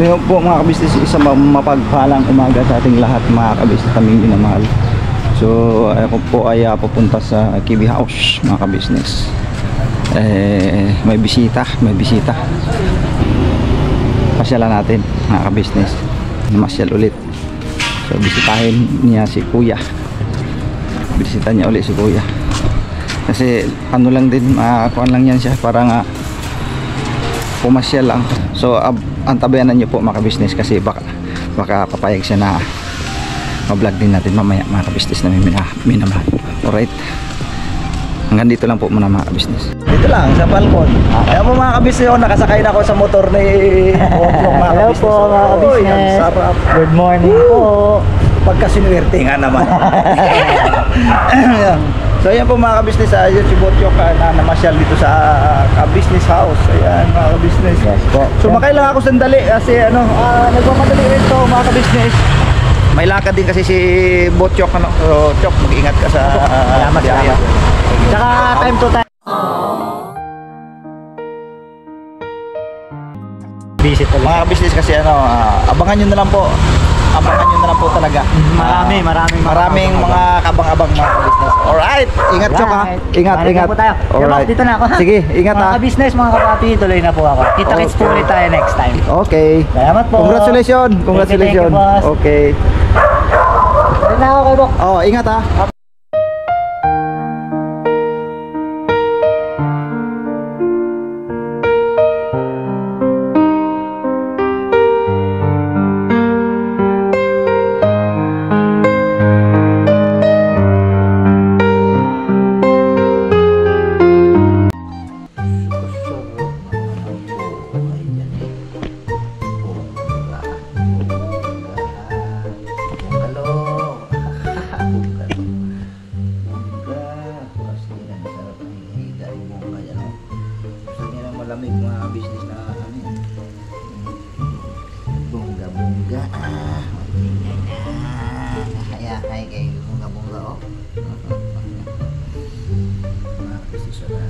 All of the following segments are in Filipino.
Ngayon po mga kabisnes, isang mapagpalang umaga sa ating lahat mga kabisnes, kami minamahal. So ako po ay pupunta sa Kiwi House mga kabisnes. May bisita. Pasyalan natin mga kabisnes. Namasyal ulit. So bisitahin niya si Kuya. Bisita niya ulit si Kuya. Kasi ano lang din, kuan lang yan siya, parang pumasyal lang. So antabayanan niyo po mga kabisnes, kasi baka papayag siya na ma-vlog din natin mamaya mga kabisnes na minamahal. Alright, hanggang dito lang po muna mga kabisnes. Dito lang sa balkon. Ayan po mga kabisnes, nakasakay na ako sa motor ni mga Hello kabisnes. po mga kabisnes. Sarap. Good morning po. Pagkasinuwerte nga naman. So ayan po mga kabisnes, ayun si Botyok na namasyal dito sa business house. Ayan mga kabisnes. Yes po. Sumakay lang ako sandali kasi nagmamadali rin to mga kabisnes. May lakad din kasi si Botyok, so Chok, mag-ingat ka sa Salamat. Tsaka time to time. Visit talaga. Mga kabisnes kasi abangan nyo na lang po. Abangan nyo na lang po talaga. Maraming mga kabang-abang mga kabisnes. Alright, ingat Chok ha. Ingat. Po tayo. Alright. Dito na ako ha. Sige, ingat ha. Mga kabisnes, mga kapapi, tuloy na po ako. Kita-kits po ulit tayo next time. Okay. Salamat po. Congratulations. Thank you, boss. Okay. Tuloy na ako kay Bok. Oh, ingat ha. Malamig mga business na bongga kaya kay bongga oh. Mga business na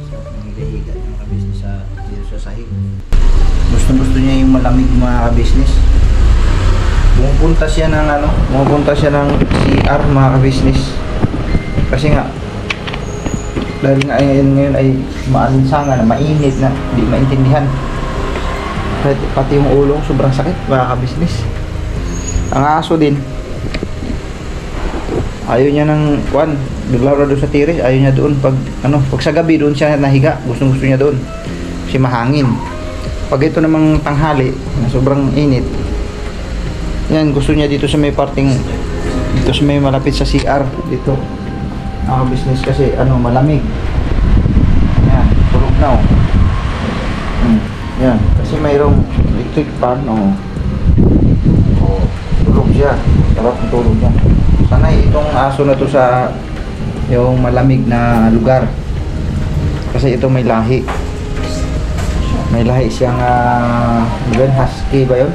sa nangihiga ng mga business sa dito sa sahig. Gusto niya yung malamig mga business. Pumupunta siya ng CR mga business. Kasi nga dahil nga ngayon ay maalinsangan na mainit na hindi maintindihan, pati yung ulong sobrang sakit mga kabisnes. Ang aso din ayaw niya ng naglaro doon sa tiris, ayaw niya doon pag sa gabi doon siya nahiga, gusto niya doon kasi mahangin. Pag ito namang tanghali na sobrang init, yan gusto niya dito sa may parting dito sa may malapit sa CR dito business kasi malamig. Yan, tulog na Yan, kasi mayroong electric fan tulog siya. Sarap ang tulog niya. Sanay itong aso na to sa yung malamig na lugar. Kasi ito may lahi. May lahi siyang husky ba yun?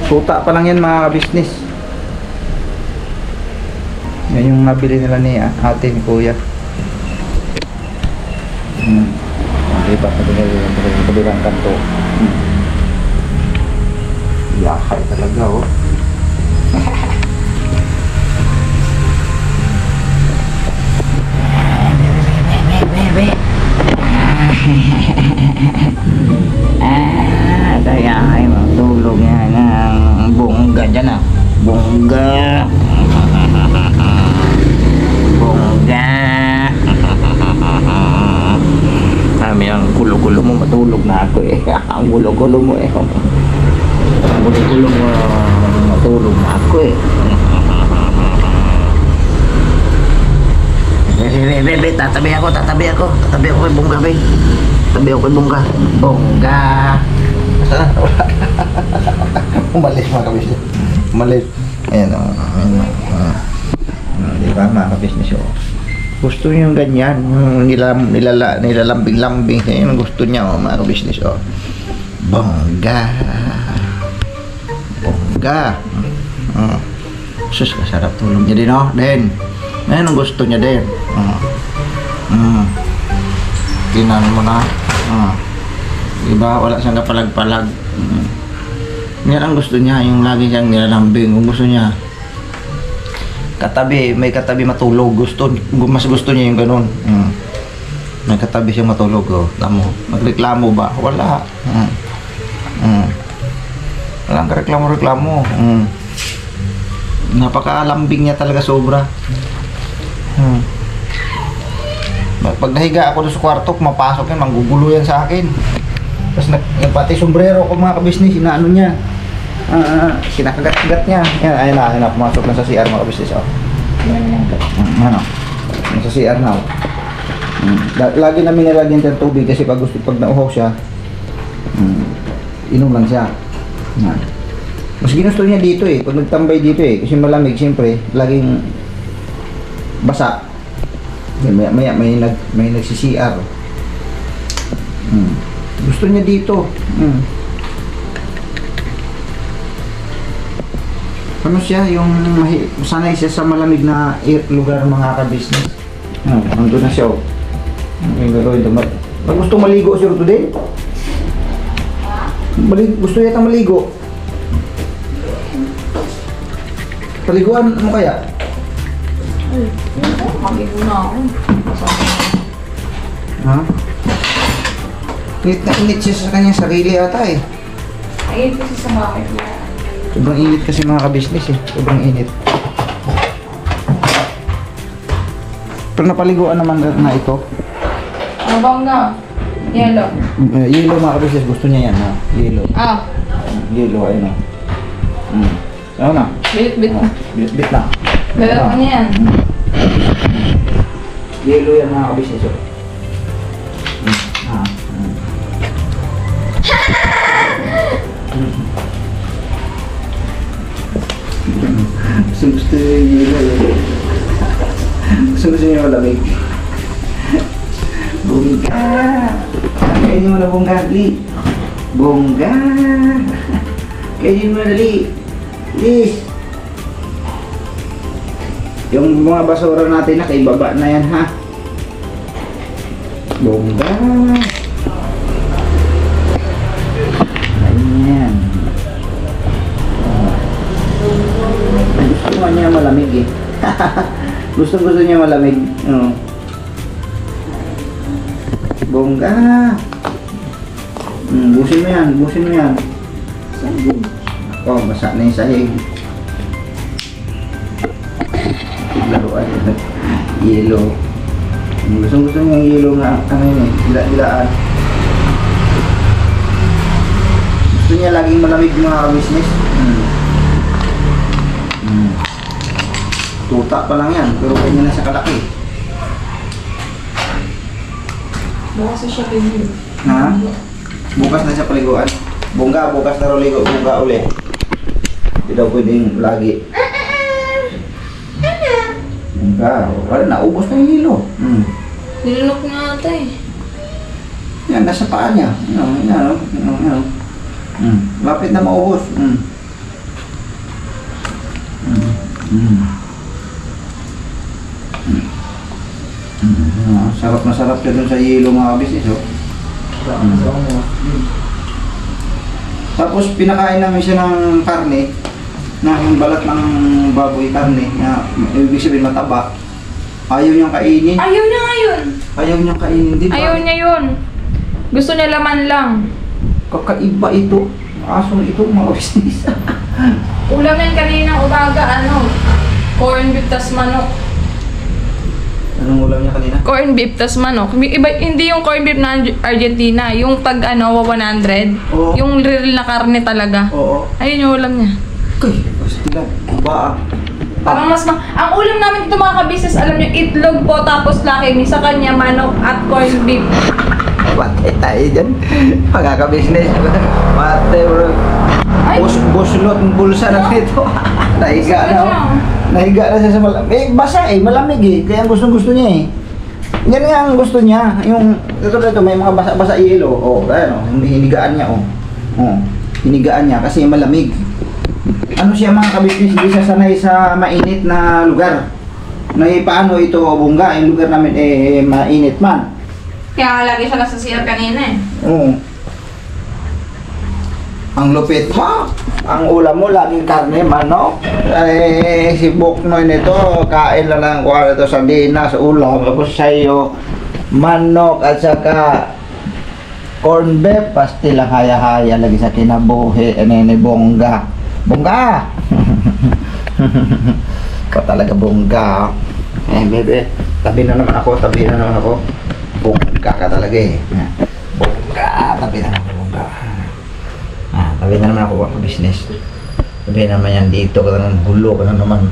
Tuta pa lang yan mga business. Yan yung nabili nila ni ate ni Kuya. Diba? Kabilang kanto. Yakay talaga oh. Kaya ay matulog yan ng bongga dyan bongga. Kami ang gulo-gulo mo, matulog na ako ang gulo-gulo mo ang gulo-gulo mo, matulog na ako Bebe, tatabi ako kay Bongga Bongga. Umalis mga kabisnes. Ayan diba mga kabisnes gusto niyo yung ganyan, nilalambing-lambing yung gusto niya mga kabisnes Bongga sus, kasarap tulog niya din din. Ngayon ang gusto niya din tinan mo na diba, wala siyang kapalag-palag Yan ang gusto niya, yung lagi siyang nilalambing. Kung gusto niya, katabi, may katabi matulog. Mas gusto niya yung ganun. May katabi siyang matulog. Oh. Tamo, magreklamo ba? Wala. Walang reklamo. Napakalambing niya talaga sobra. Pag nahiga ako doon sa kwarto, mapasok yan, manggugulo yan sa akin. Tapos pati sombrero ko mga kabisnes, inaano niya. Kinakagat-gat niya. Yan, ayun na, pumasok na sa CR mga kabisnes. Oh. Ano? Sa CR na. Lagi namin nilagyan ng tubig kasi pag nauhaw siya, inom lang siya. Mas ginusto niya dito eh, pag nagtambay dito eh, kasi malamig siyempre, laging basa. Maya may nagsi-CR. Gusto niya dito. Ano siya, yung sanay siya sa malamig na lugar mga ka-business. Nandun na siya. May gagawin ito. Gusto maligo siya today? Gusto yata maligo. Paliguan mo kaya? Maligo na ako. Ha? Init na init siya sa kanyang sarili ata eh. Ayun kasi sa bakit niya. Sobrang init kasi mga ka-business eh. Sobrang init. Pero napaliguan naman na ito. Ano bang na? Yellow. Yellow mga ka-business. Gusto niya yan ha. Yellow. Yellow ayun o. Ano na? Bit. Bit na. Pero ano yan? Yellow yan mga ka-business o. Gusto niya yung yellow eh. Gusto niya malamig. Bongga! Kainin mo na bongga, Li. Bongga! Kainin mo na, Li. Please! Yung mga basura natin nakaibaba na yan, ha? Bongga! Ayan. Gusto niya malamig eh. Gusto niya malamig. Bongga. Busin mo yan. Oh, basa na yung sahig. Laruan. Yellow. Gusto niya yung yellow nga. Ano yun eh. Dila-dilaan. Gusto niya laging malamig mga business. Tuta pa lang yan, pero kanya na siya kalaki. Bukas na siya pinili. Ha? Bukas na siya paliguan. Bongga, bukas na ligo. Bongga ulit. Hindi daw pwedeng lagi. Bongga. Wala na, ubos na yung hilo. Nilunok nga ata eh. Yan, nasa paa niya. Yan. Lapit na maubos. Sarap na sarap siya dun sa yelo mga business oh. Tapos pinakain namin siya ng karne, na yung balat ng baboy karne na ibig sabihin mataba. Ayaw niyang kainin. Ayaw niya ngayon. Ayaw niyang kainin din. Ayaw niya yun. Gusto niya laman lang. Kakaiba ito. Asong ito mga business. Ulam yan kaninang umaga, corn beef tas manok. Anong ulam niya kanina? Corn beef tas manok. Iba, hindi yung corn beef na Argentina, yung pag 100. Oo. Yung real na karne talaga. Oo. Ayun yung ulam niya. Kay, basta lang. Iba Parang ang ulam namin dito mga ka-business, alam niyo, itlog po tapos laki sa kanya manok at corn beef. Patay tayo dyan. Pagkaka-business. Patay bro. Ay. Buslot ng bulsa na ito. Nahiga na. Nahiga na siya sa malamig. Basa eh, malamig eh. Kaya gusto niya eh. Yan nga ang gusto niya. Yung, ito may mga basa-basa yelo. Oh, ayan oh. Hinigaan niya oh. Oh, hinigaan niya kasi malamig. Ano siya mga ka-business, hindi siya sanay sa mainit na lugar. Paano ito bongga, yung lugar namin eh mainit man. Kaya lagi siya nasa CR kanina eh. Oo. Ang lupit mo. Ang ulam mo, laging karne, manok. Eh, si Buknoy nito, kain lang ng kuha nito sa sardinas, ulam. Tapos sa'yo, manok at saka corn beef, pastil lang haya-haya lagi sa kinabuhi. Ni Bongga. Bongga! Ikaw talaga, Bongga. Eh, bebe, tabi na naman ako. Bongga ka talaga eh. Bongga, tabi na naman, Bongga. Tabi na naman ako business. Tabi naman yan dito ka ng gulo ka na naman.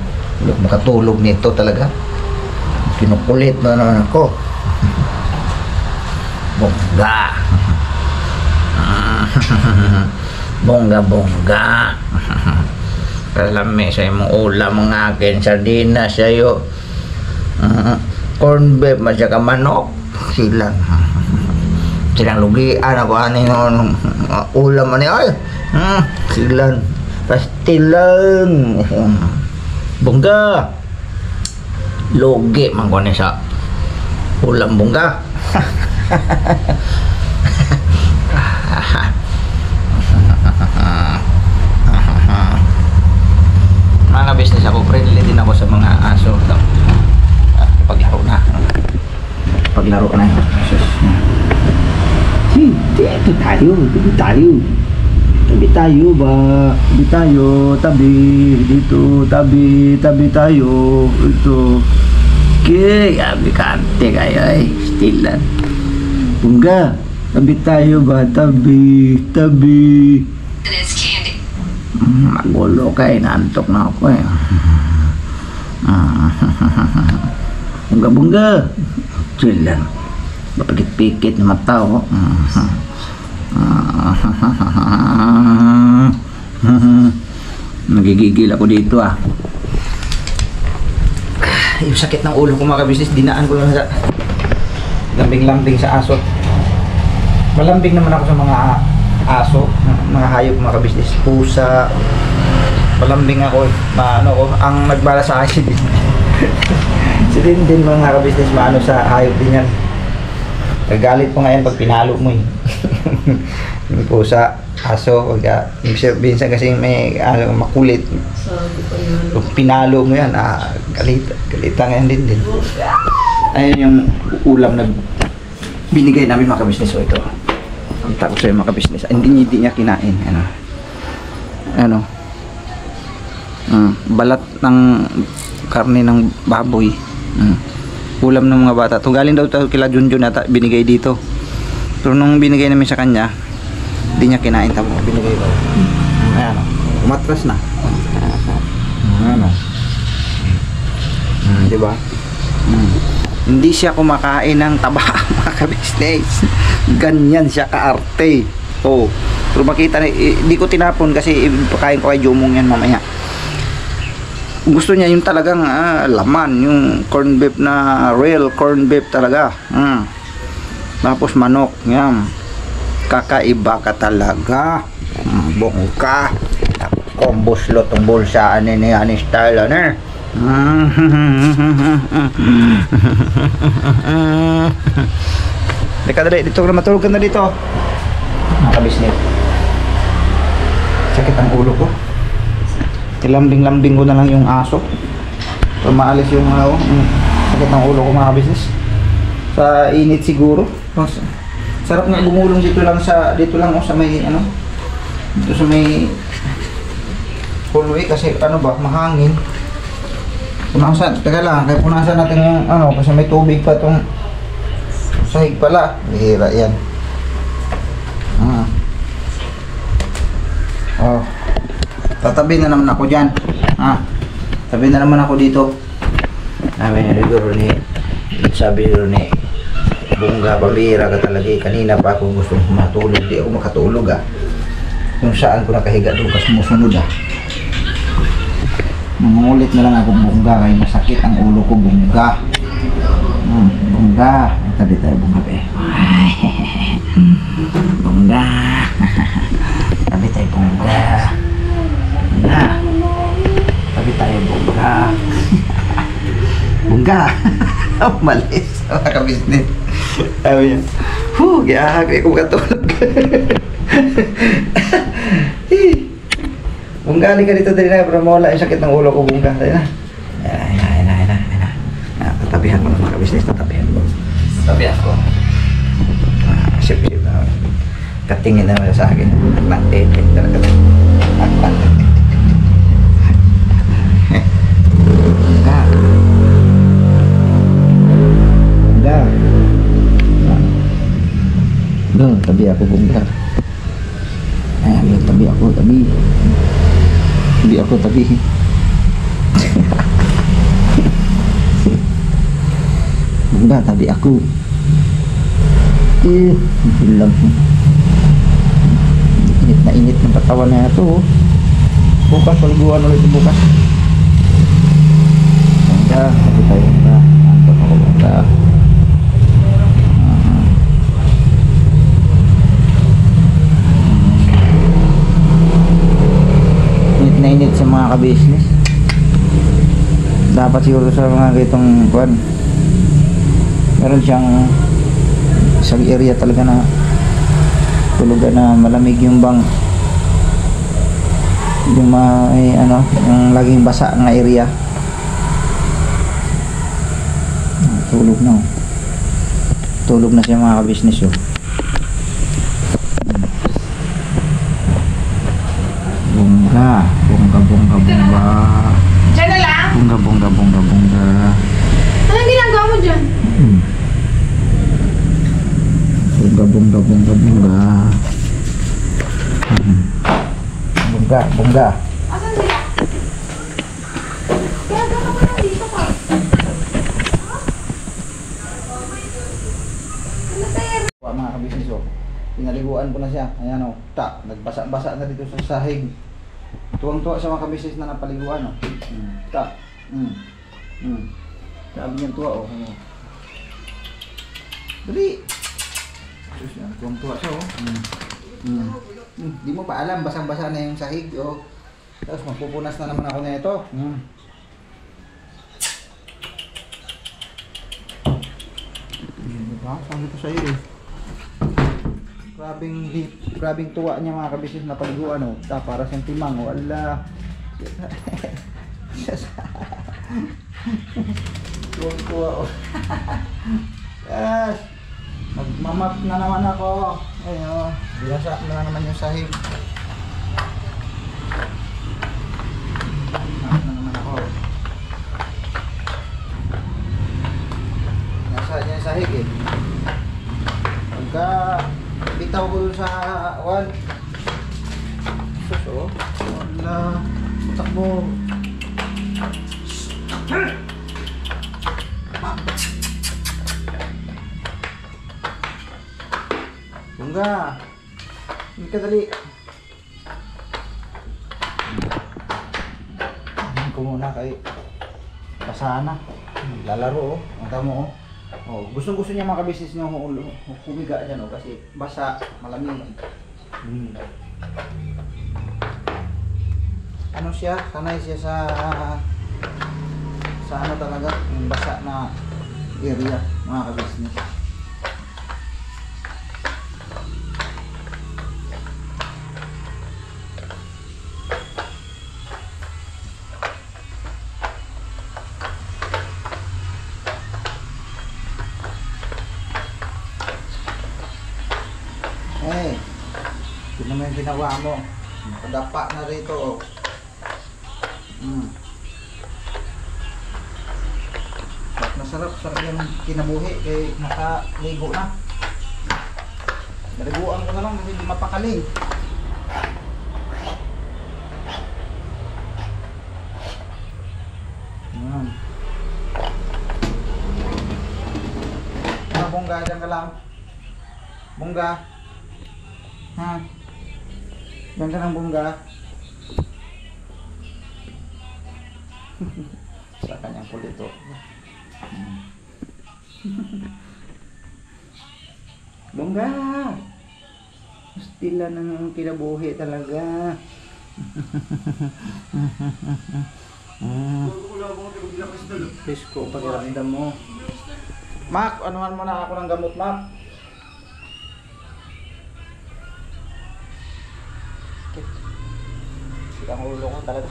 Makatulog nito talaga. Kinukulit na naman ako. Bongga. Bongga. Kalami sa imong ulam mga akin. Sardinas sa'yo. Corn beef, masya manok. Silang lugian ako ano ulam man ay. Silang pastilan. Bongga. Logi man ko sa ulam Bongga. Mga business ako, friendly din ako sa mga aso. Paglaro na. Ito tayo. Tabi tayo ba? Tabi tayo. Tabi. Dito. Tabi tayo. Ito. Okay. Abi kante kayo ay. Stilan. Bongga. Tabi tayo ba? Tabi. Magulo ka eh. Naantok na ako eh. Bongga. Stilan. Mapagit-pikit na mata ko. Nagigigil ako dito ah. Yung sakit ng ulo ko mga kabisnes, dinaan ko lang sa lambing-lambing sa aso. Malambing naman ako sa mga aso, mga hayop mga kabisnes. Pusa. Malambing ako eh. Ang nagbala sa akin si din mga kabisnes, maano sa hayop din yan. Nagalit po ngayon pag pinalo mo eh. Yung pusa, aso, minsan kasi may makulit. Pag pinalo mo yan, galitan ngayon din. Ayun yung ulam na binigay namin mga kabisnes. So ito, kita ko sa'yo mga kabisnes. Hindi niya kinain. Balat ng karne ng baboy. Ulam ng mga bata. Ito galing daw ito kila Junjun ata binigay dito. Pero nung binigay namin sa kanya, hindi niya kinain, tapos binigay daw. Ayan o. Umatras na. Ayan o. Diba? Hindi siya kumakain ng taba mga kabisnes. Ganyan siya kaarte. Oh. Pero makita na, hindi ko tinapon kasi ipakain ko kay Jumong yan mamaya. Gusto niya yung talagang laman, yung corn beef na real corn beef talaga. Tapos manok, yan. Kakaiba ka talaga. Bongga. Kombos lo tong bulsaan ni ani style ano. Dito ka na matulog ka na dito. Nakabisnet. Sakit ang ulo ko. Tilambing-lambing ko na lang yung aso para maalis yung sakit ng ulo ko mga business. Sa init siguro. Sarap nga gumulong dito lang sa may dito sa may hallway kasi mahangin. Teka lang, kaya punasan natin yung kasi may tubig pa tong sahig pala. Bihira yan. Tatabi na naman ako dyan. Tabi na naman ako dito. Sabi ni Bongga, pabira ka talaga. Kanina pa ako gusto matulog. Di ako makatulog Kung saan ko nakahiga doon kasi sumusunod Nangungulit na lang ako Bongga kaya masakit ang ulo ko Bongga. Bongga. Tabi tayo Bongga Bongga. Tabi tayo Bongga. Tabi tayo Bongga. Bongga. Malis. Mga kabisnes. Sabi niya, gihahagay ko katulog. Bungga, ka dito dali na para mawala yung sakit ng ulo ko, Bungga. Dali na. Ayan na. Tatabihan ko ng mga kabisnes, tatabihan ko. Sip na. Katingin na sa akin. Naglantin talaga. Bungga. Tabi ako, Bungga. Ayan, tabi ako. Tabi ako. Bungga, tabi ako. Lang. Init na init ng katawan na ito. Bukas, paliguan ulit bukas. Bungga, tabi tayo na. Antok ako, Bungga. Init sa mga ka-business. Dapat siguro sa mga ganitong kuwan, meron siyang isang area talaga na tulugan na malamig yung bang, yung may yung laging basa ng area. Tulog na siya mga ka-business yun. Bungga. Diyan na lang? Bungga. Anong ginagawa mo dyan? Bungga. Asan sila? Kaya gano'n ka dito ka. Mga kabisnes, pinaliguan ko na siya. Ayan nagbasa-basa na dito sa sahig. Tuwang-tuwa sa mga kabisnes na napaliguan. Sabi niyan tuwa. Dali. Tuwang-tuwa siya. Di mo pa alam, basang-basa na yung sahig. Tapos magpupunas na naman ako na ito. Sabi ko sa iyo grabing tuwa niya mga kabisnes na paliguan. Para siyang timang. Ala. Tuwa. Yes. Magmamap na naman ako. Ayun. Binasa na naman yung sahig. Map na naman ako. Nasa niya yung sahig Pagka bitaw ko dun sa wall. Sus wala. Takbo. Bungga. Hindi ka dali. Ko muna kay pasana. Lalaro Ang tamo gusto niya mga kabisnes niya humiga dyan kasi basa, malamig. Siya, sanay siya sa talaga, yung basa na area mga kabisnes. Ito naman yung ginawa mo. Padapa na rito Masarap yung kinabuhi kay nakaligo na. Naliguan ko na lang kasi hindi mapakaling. Bungga, dyan ka lang. Bungga. Dyan ka lang, Bungga. Sa kanyang kulito. Bungga! Stila ng kinabuhi talaga. Pisko, pakiramdam mo. Mac, anuhan mo na ako ng gamot, Mac. Ang ulo ko talaga.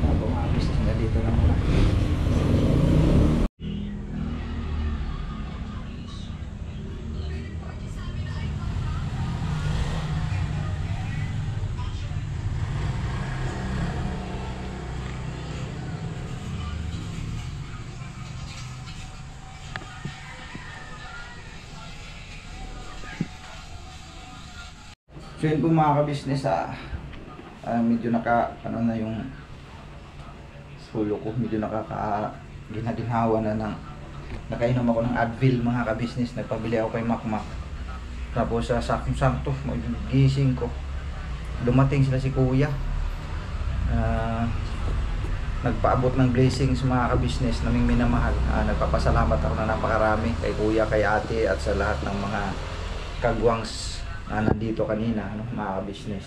Ako mga business na dito lang muna. So yun po mga ka-business, medyo ano na yung ulo ko, medyo ginhawa na ng nakainom ako ng Advil mga ka-business. Nagpabili ako kay Macmac. Tapos sa saktong-sakto, magising ko, dumating sila si Kuya. Nagpaabot ng blessings mga ka-business naming minamahal. Nagpapasalamat ako na napakarami kay Kuya, kay Ate at sa lahat ng mga kagwangs nandito kanina, mga ka-business.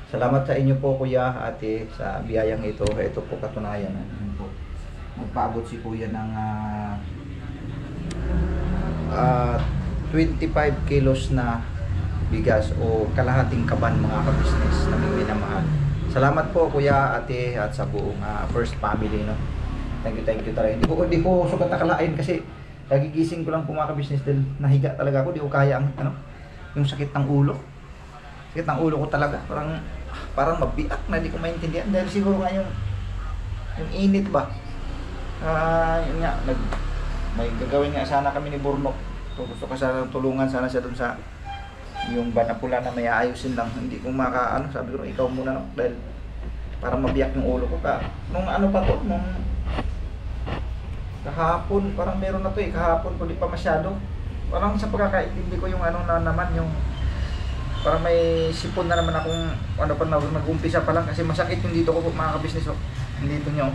Salamat sa inyo po Kuya, Ate, sa biyayang ito. Ito po katunayan. Magpaabot si Kuya ng 25 kilos na bigas o kalahating kaban mga ka-business naming minamahal. Salamat po Kuya, Ate, at sa buong First Family, no. Thank you talaga. Hindi ko sukat akalain kasi nagigising ko lang po mga ka-business dahil nahiga talaga ako. Di ko kaya ang yung sakit ng ulo. Sakit ng ulo ko talaga. Parang mabiak na, di ko maintindihan. Dahil siguro nga yung init ba. Yun nga, may gagawin nga sana kami ni Burnok. So, gusto ko sana tulungan sana siya dun sa yung banapula na may aayusin lang. Hindi ko sabi ko, ikaw muna, no? Dahil parang mabiyak yung ulo ko. Nung ano pa to, nung kahapon, parang meron na to kahapon ko, di pa masyado. Parang sa pagkakaintindi ko yung yung parang may sipon na naman akong nag-umpisa pa lang kasi masakit yung dito ko mga ka-business. Dito nyo,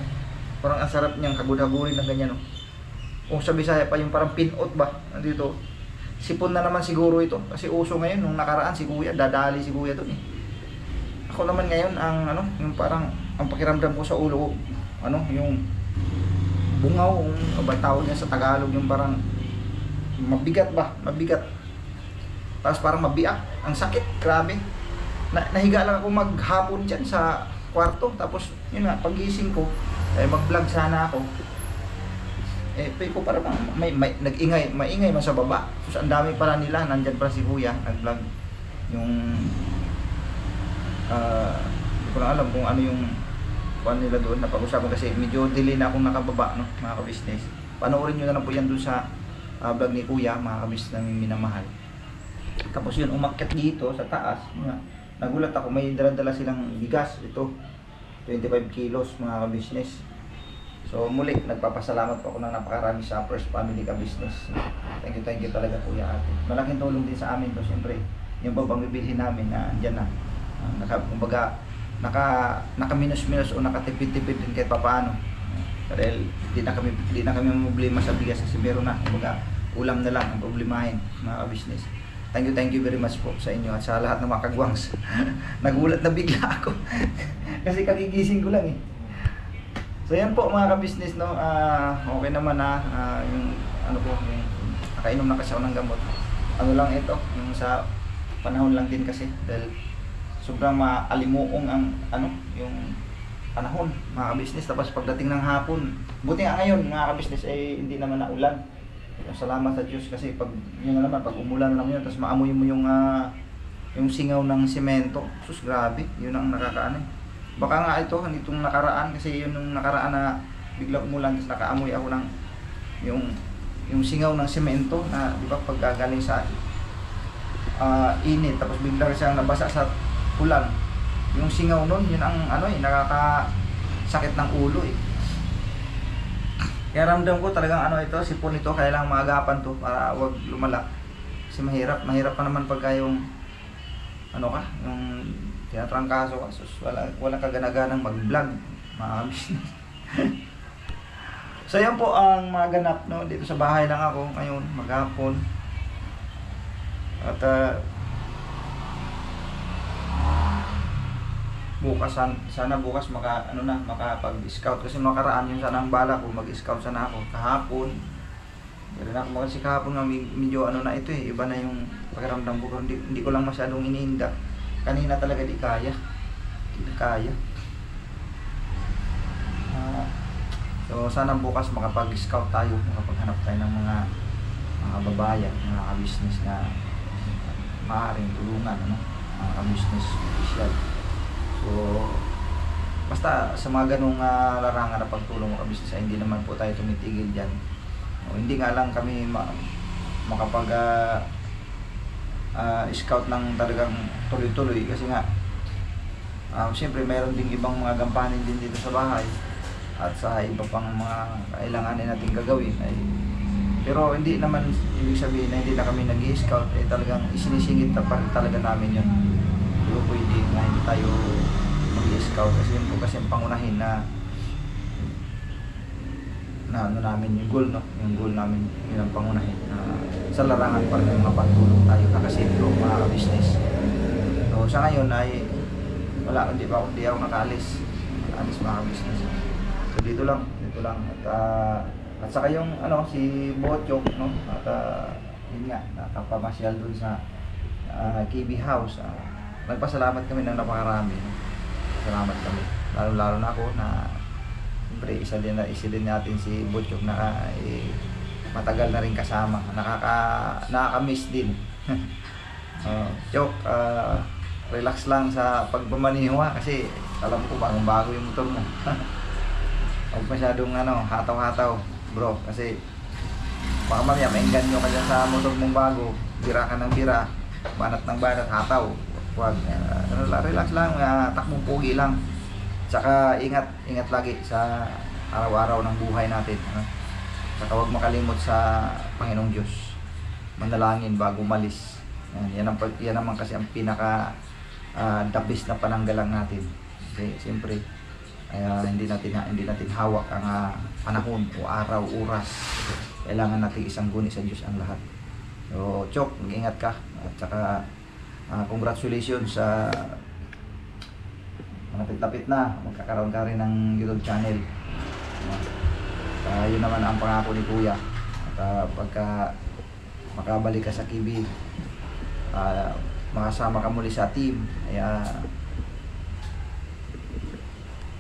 parang ang sarap niyang hagod-hagurin ng ganyan. Kung sa Bisaya pa yung parang pinot ba dito, sipon na naman siguro ito kasi uso ngayon. Nung nakaraan si Kuya, dadali si Kuya doon Ako naman ngayon yung parang ang pakiramdam ko sa ulo ko, yung bungaw, ba tawag niya sa Tagalog, yung parang mabigat. Tapos parang mabiyak, ang sakit, grabe. Nahiga lang ako maghapon dyan sa kwarto. Tapos yun nga, pagising ko, mag-vlog sana ako. Ko parang maingay man sa baba. So ang dami pala nila, nandyan pala si Kuya, nag-vlog. Yung hindi ko lang alam kung ano yung nila doon, napag-usapan kasi medyo delay na akong nakababa, no, mga ka-business. Panoorin nyo na lang po yan doon sa vlog ni Kuya, mga ka-business namin minamahal. Tapos yun, umakyat dito sa taas, nagulat ako, may dala-dala silang bigas. Ito, 25 kilos mga ka-business. So muli, nagpapasalamat po ako ng napakarami sa First Family ka-business. Thank you talaga Kuya, Ate. Malaking tulong din sa amin to, siyempre. Yung babang bibilhin namin na andyan na. Kumbaga, naka-minus-minus o nakatipid-tipid din kahit papaano. Dahil di na kami problema sa bigas kasi meron na. Kumbaga, ulam na lang ang problemahin mga ka-business. Thank you very much po sa inyo at sa lahat ng mga kagwangs. Nagulat na bigla ako kasi kagigising ko lang So yan po mga ka-business, no. Okay naman yung yung nakainom na kasi ako ng gamot. Lang ito, yung sa panahon lang din kasi dahil sobrang maalimuong ang yung panahon mga ka-business. Tapos pagdating ng hapon, buti nga ngayon mga ka-business hindi naman naulan. Salamat sa Diyos kasi pag umulan lang yun, tapos maamoy mo yung singaw ng semento. Sus, grabe, yun ang nakakaano. Baka nga nitong nakaraan kasi yun yung nakaraan na bigla umulan, tapos nakaamoy ako ng yung singaw ng semento na di ba pagkagaling sa init, tapos bigla siyang nabasa sa ulan. Yung singaw nun, yun ang nakakasakit ng ulo Kaya ramdam ko talagang ito, sipon ito, kailangan maagapan to para wag lumala. Kasi mahirap pa naman pagka yung yung tinatrangkaso ka, sus, walang kaganaganang mag-vlog, mga business. So yan po ang mga ganap, no, dito sa bahay lang ako ngayon, maghapon. At bukas sana bukas makapag-scout kasi makaraan yung sana ang bala ko mag-scout sana ako kahapon. Pero na ako kasi kahapon nga medyo ano na ito iba na yung pakiramdam ko, hindi ko lang masyadong iniinda. Kanina talaga di kaya. So sana bukas makapag-scout tayo, makapaghanap tayo ng mga babayan, mga ka-business na maaaring tulungan, mga ka-business official. So basta sa mga ganung larangan na pagtulong mga ka-business ay hindi naman po tayo tumitigil dyan. Hindi nga lang kami makapag scout ng talagang tuloy-tuloy kasi nga siyempre mayroon ding ibang mga gampanin din dito sa bahay at sa iba pang mga kailanganin natin gagawin pero hindi naman ibig sabihin na hindi na kami nag-i-scout talagang isinisingit na pa rin talaga namin yun. Pero pwede na hindi tayo mag-i-scout kasi yun po kasi ang pangunahin na ano namin yung goal yung goal namin yun ang pangunahin sa larangan pa rin mapatulong tayo nakasentro mga ka-business. So sa ngayon ay wala, hindi ako nakaalis mga ka-business. So dito lang at saka yung si Bochok at yun nga nakapamasyal dun sa KB House. Nagpasalamat kami ng napakarami. Salamat kami lalo na ako na siyempre isa din natin si Bochok na matagal na rin kasama, nakaka-miss din. Chok, relax lang sa pagpamaniwa kasi alam ko bago yung motor mo. Huwag masyadong hataw-hataw bro kasi baka mamaya maingganyo ka dyan sa motor mong bago, bira ka ng bira, banat ng banat, hataw. Huwag, relax lang, takbong pugi lang. Tsaka ingat lagi sa araw-araw ng buhay natin. Tsaka huwag makalimot sa Panginoong Diyos. Manalangin bago umalis. Yan naman kasi ang pinaka the best na pananggalang natin. Kasi siyempre hindi natin hawak ang panahon o araw, oras. Kailangan natin isang guni sa Diyos ang lahat. So, Chok, mag-ingat ka. At saka congratulations sa tapit na magkakaroon ka rin ng YouTube channel. Yun naman ang pangako ni Kuya. At pagka makabalik ka sa KB, makasama ka muli sa team, kaya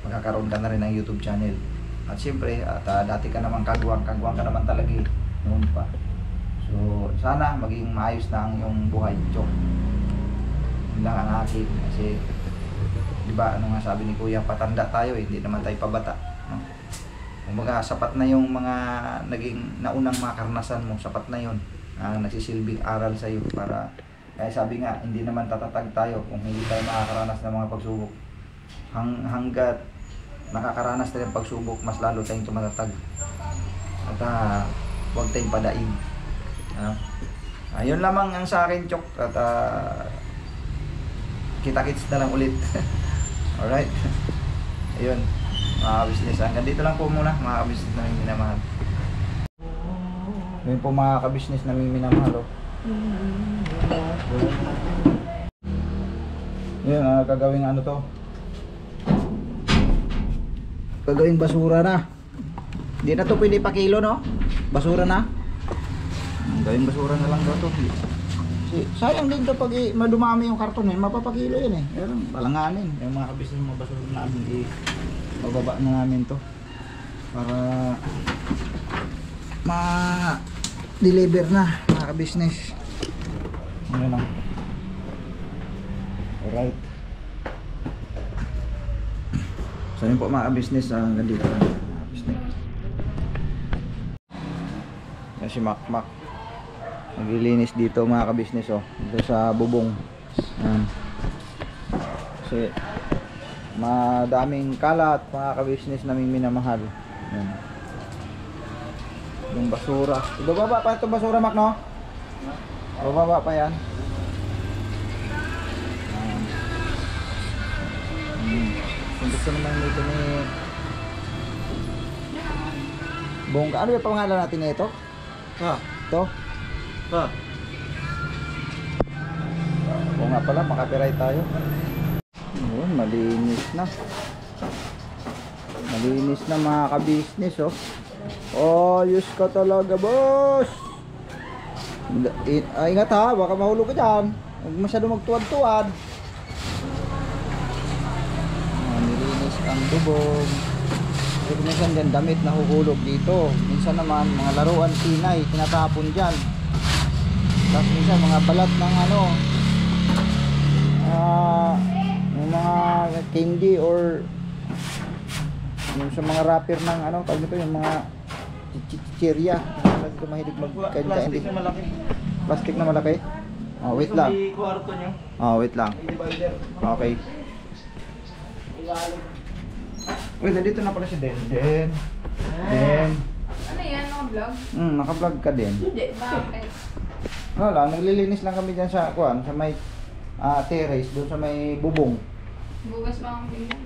magkakaroon ka na rin ng YouTube channel. At siyempre, dati ka naman kagwang ka naman talaga noon pa. So sana maging maayos na ang iyong buhay, Chok. Yun lang ang akin kasi diba nga sabi ni Kuya, patanda tayo hindi naman tayo pabata, kumbaga sapat na yung mga naging naunang mga karanasan mo, sapat na yun, nagsisilbing aral sa iyo para kaya sabi nga hindi naman tatatag tayo kung hindi tayo makakaranas ng mga pagsubok. Hanggat nakakaranas tayo ng pagsubok, mas lalo tayong tumatatag at huwag tayong padaig. Yun lamang ang sa akin, Chok, at kita-kits na lang ulit. Alright. Ayun, mga business. Hanggang dito lang po muna, mga business naming minamahal. Ayun po mga ka-business naming minamahal. Ayun, gagawing to. Gagawing basura na. Hindi na to pwede pa kilo, no? Basura na. Gawing basura na lang daw to. Sayang din to pag madumami yung karton mapapakilo yan palanganin yung mga kabisnes mga basura namin mababa na namin to para ma-deliver na mga kabisnes. Lang alright, so yun po mga kabisnes, hanggang dito lang mga kabisnes. Yan si Mac naglilinis dito mga ka-business dito sa bubong. Kasi madaming kalat mga ka-business naming minamahal. Yung basura, ibababa pa itong basura, Mac, no? Ibababa pa yan. Kung gusto naman nito ni Bongga, ano yung pangalan natin na ito? Ito? Oo nga pala, makapiright tayo. Yun, malinis na. Malinis na mga ka-business, oh. Ayos ka talaga, boss. Ingat ha, baka mahulog ka dyan. Huwag masyado magtuwad-tuwad. Nilinis ang bubong. Pero minsan dyan damit nahuhulog dito. Minsan naman mga laruan Pinay tinatapon dyan. Tapos minsan mga balat ng ano, yung mga candy or yung sa mga wrapper ng ano, tawag nito yung mga chichirya. Kasi ito mahilig Plastic na malaki. Plastic na malaki? Oh, wait lang. May kwarto nyo. Oh, wait lang. Okay. Wait, nandito na pala si Den. Den. Ano yan, mga vlog? Naka-vlog ka din. Hindi, bakit? Wala, naglilinis lang kami dyan sa kuan, sa may terrace, doon sa may bubong. Bugas ba ang pinggan?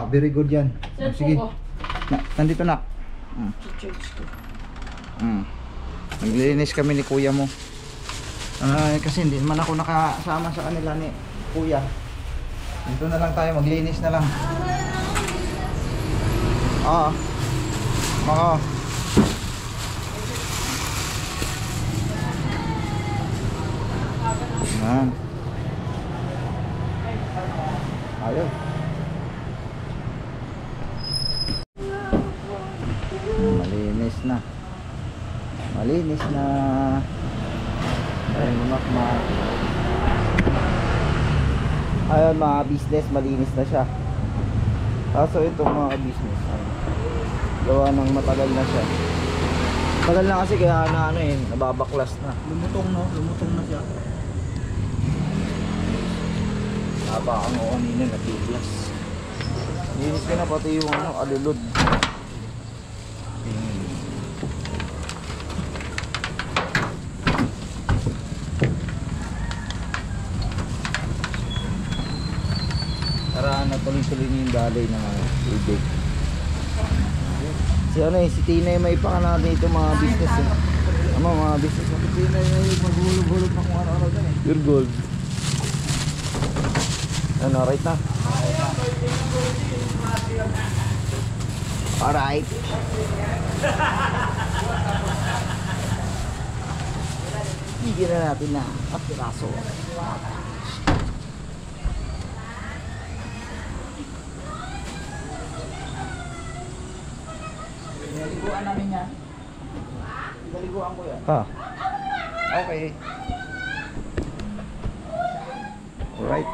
Very good yan. Sige. Cellphone ko. Nandito na. Naglilinis kami ni kuya mo. Kasi hindi naman ako nakasama sa kanila ni kuya. Dito na lang tayo, maglinis na lang. Oo. Yan. Ayun. Malinis na. Malinis na. Ayun, lumakmak. Ayun mga business, malinis na siya. Kaso ito mga business, gawa ng matagal na siya. Matagal na kasi kaya na ano nababaklas na. Lumutong na siya. Haba ang kanina nabiglas. Linis ko na pati yung ano, alulod. Para natuloy-tuloy niyo yung dalay ng tubig. Si Tina yung may paka natin ito mga business mga business na si Tina yung maghulog-hulog na kung ano-ano dyan Pure gold. Ano, right na? Alright. Bigyan na natin na at piraso. Naliguan namin yan. Naliguan ko yan. Okay. Alright.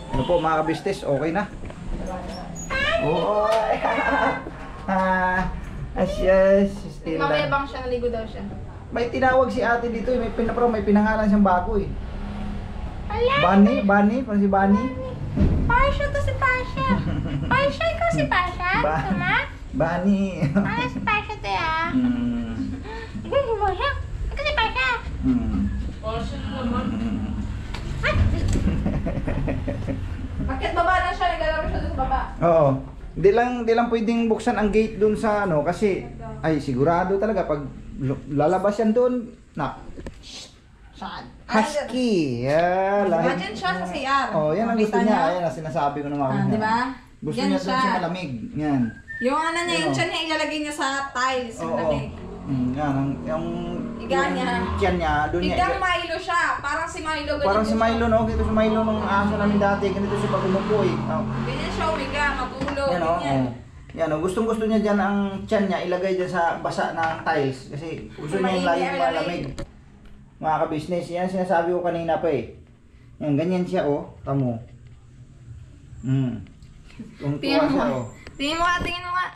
Ano po mga business, okay na? Oo. Yes. Still Mamaya bang siya, naligo daw siya. May tinawag si ate dito, may pinangalan siyang bago eh. Bunny, parang si Bunny. Pasha to si Pasha. Pasha, ikaw si Pasha? Tama? Bunny. Ano si Pasha to ya? Ikaw si Pasha? Ikaw si Pasha? Pasha naman. Bakit baba na siya? Naglalaro siya doon sa baba. Oo. Hindi lang pwedeng buksan ang gate doon sa ano kasi ay sigurado talaga pag lalabas yan doon na Saan? husky. Imagine siya sa CR. Oh, yan ang gusto niya. Ayan ang sinasabi ko ng mga Di ba? Gusto Yan niya doon siya. sa malamig. Yan. Yung ano niya, yung Ano? tiyan niya ilalagay niya sa tiles. Yung lamig. Yan, yung Iga niya. tiyan niya, doon niya. Igang Milo siya. Parang si Milo. ganyan Parang si din Milo, siya. no? Ganito si Milo nung aso namin dati. Ganito siya pag umupo eh. Oh. Ganyan siya umiga, matulog. Yan, oh. Ganyan. Yan, oh. Gustong-gusto niya dyan ang tiyan niya, ilagay dyan sa basa ng tiles. Kasi gusto niya yung laging malamig. Mga ka-business, yan sinasabi ko kanina pa eh. Yan, ganyan siya, oh. Tamo. Tungtuwa Tingnan mo siya, nga. oh. Tingin mo nga, tingin mo nga.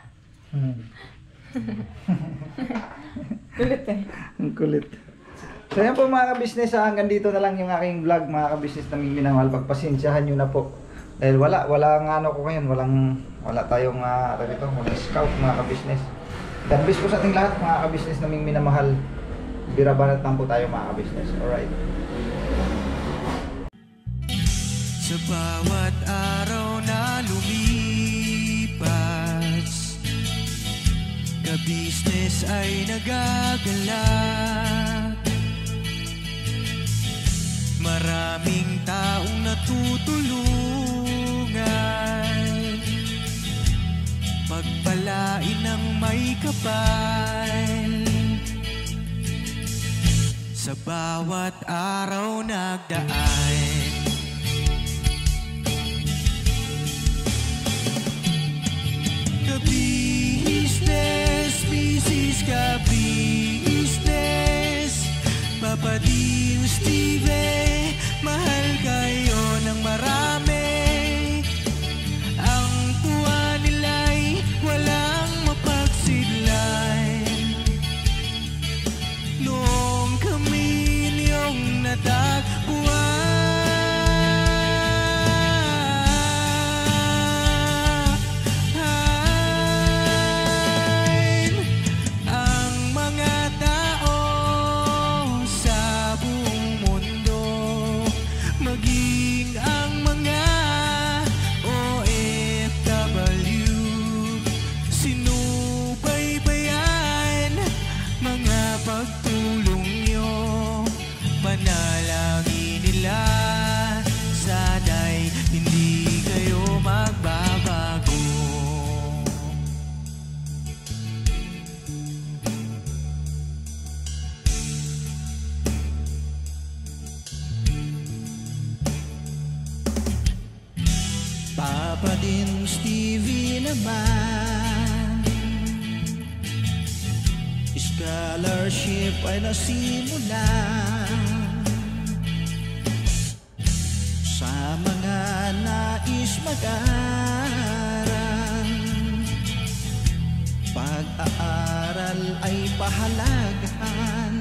Kulit eh. Ang kulit. So yan po mga ka-business, hanggang dito na lang yung aking vlog mga ka-business na minamahal. Pagpasensyahan nyo na po. Dahil walang ano ko ngayon, wala tayong walang scout mga ka-business. God bless po sa ating lahat mga ka-business na minamahal. Birabanat lang po tayo mga ka-business. Alright. Sa bawat araw na lumipas, ka-business ay nagagalak. Maraming taong natutulungan kapal. Sa bawat araw nagdaan, ka-business, business ka-business, Papa Dio, Steve, mahal kayo ng marami. Ang tuwa nila'y walang mapagsidlay. Noong kami niyong natagpuan, ang mga tao sa buong mundo, maging ang mga OFW, sinubaybayan mga pagtulong nyo. Panalangin nila, sana'y hindi kayo magbabago. Papa din Stevie naman, scholarship ay nasimulan sa mga nais mag-aral. Pag-aaral ay pahalagahan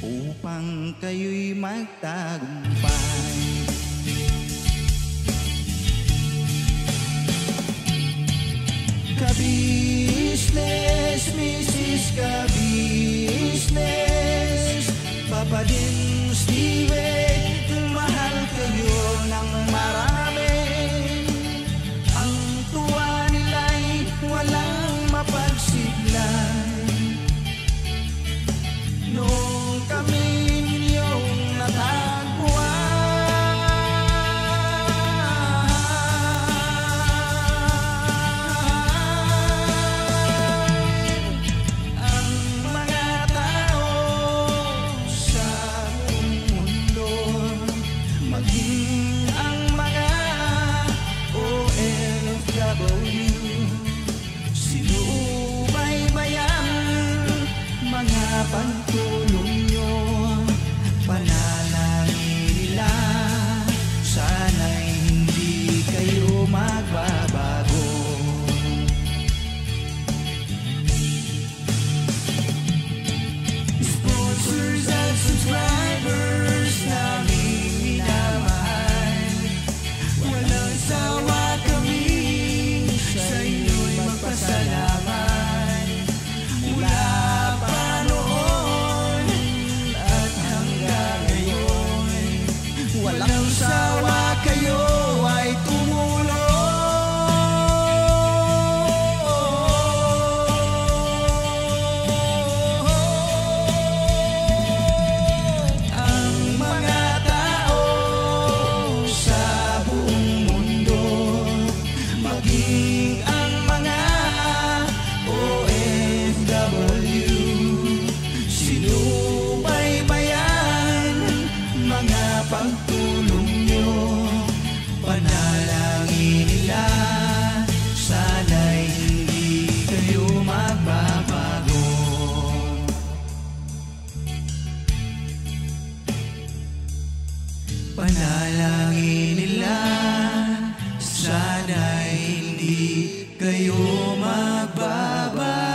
upang kayo'y magtagumpay. Ka-business, Mrs. Ka-business, Papa din Steve, mahal kayo ng marami. Ang tuwa nila'y walang mapagsidlay. Noong kami ninyong natagpuan, pagtulong nyo, panalangin nila, sana'y hindi kayo magbabago. Sponsors at subscribers naming minamahal, walang sawa kami sa inyo'y magpasalamat. Mula pa noon at hanggang ngayon, walang sawa kayo ay tumulong. Ang mga tao sa buong mundo, maging ang mga OFW, sinubaybayan mga pagtulong nyo. Panalangin nila, sana'y hindi kayo magbabago. Panalangin nila, sana'y hindi kayo magbabago.